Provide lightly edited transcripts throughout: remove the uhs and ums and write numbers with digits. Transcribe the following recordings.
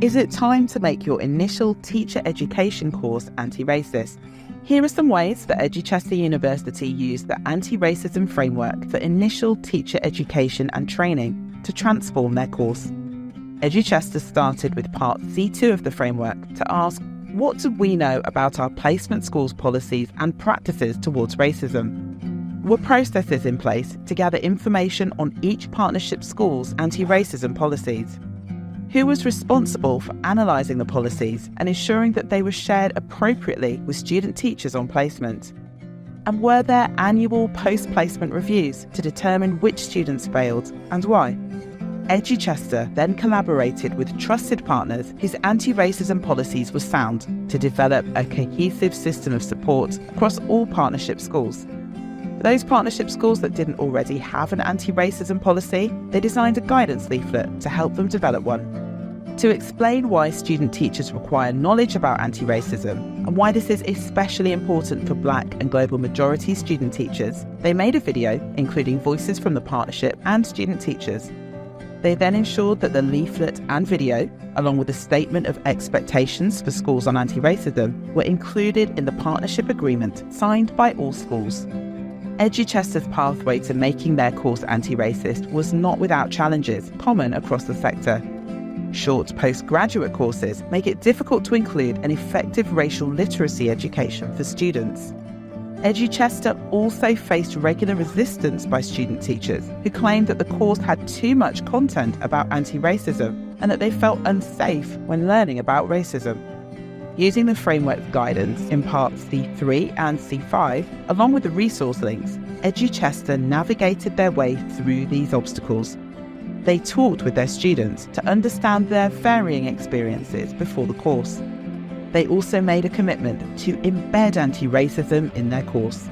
Is it time to make your initial teacher education course anti-racist? Here are some ways that Chester University used the anti-racism framework for initial teacher education and training to transform their course. Chester started with part C2 of the framework to ask, what do we know about our placement schools policies and practices towards racism? Were processes in place to gather information on each partnership school's anti-racism policies? Who was responsible for analysing the policies and ensuring that they were shared appropriately with student teachers on placement? And were there annual post-placement reviews to determine which students failed and why? Chester then collaborated with trusted partners whose anti-racism policies were sound to develop a cohesive system of support across all partnership schools. For those partnership schools that didn't already have an anti-racism policy, they designed a guidance leaflet to help them develop one. To explain why student teachers require knowledge about anti-racism and why this is especially important for Black and global majority student teachers, they made a video including voices from the partnership and student teachers. They then ensured that the leaflet and video, along with a statement of expectations for schools on anti-racism, were included in the partnership agreement signed by all schools. Chester's pathway to making their course anti-racist was not without challenges common across the sector. Short postgraduate courses make it difficult to include an effective racial literacy education for students. Chester also faced regular resistance by student teachers who claimed that the course had too much content about anti-racism and that they felt unsafe when learning about racism. Using the framework guidance in parts C3 and C5, along with the resource links, Chester navigated their way through these obstacles. They talked with their students to understand their varying experiences before the course. They also made a commitment to embed anti-racism in their course.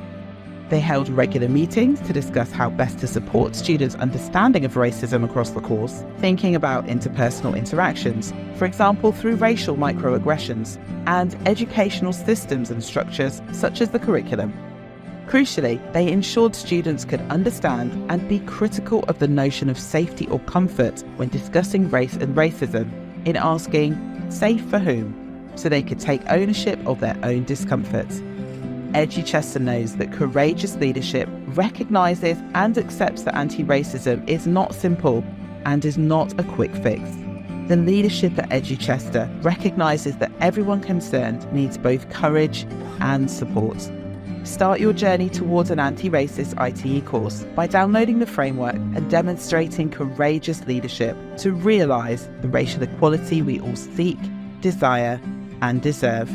They held regular meetings to discuss how best to support students' understanding of racism across the course, thinking about interpersonal interactions, for example through racial microaggressions, and educational systems and structures such as the curriculum. Crucially, they ensured students could understand and be critical of the notion of safety or comfort when discussing race and racism, in asking, safe for whom? So they could take ownership of their own discomfort. Chester knows that courageous leadership recognises and accepts that anti-racism is not simple and is not a quick fix. The leadership at Chester recognises that everyone concerned needs both courage and support. Start your journey towards an anti-racist ITE course by downloading the framework and demonstrating courageous leadership to realise the racial equality we all seek, desire and deserve.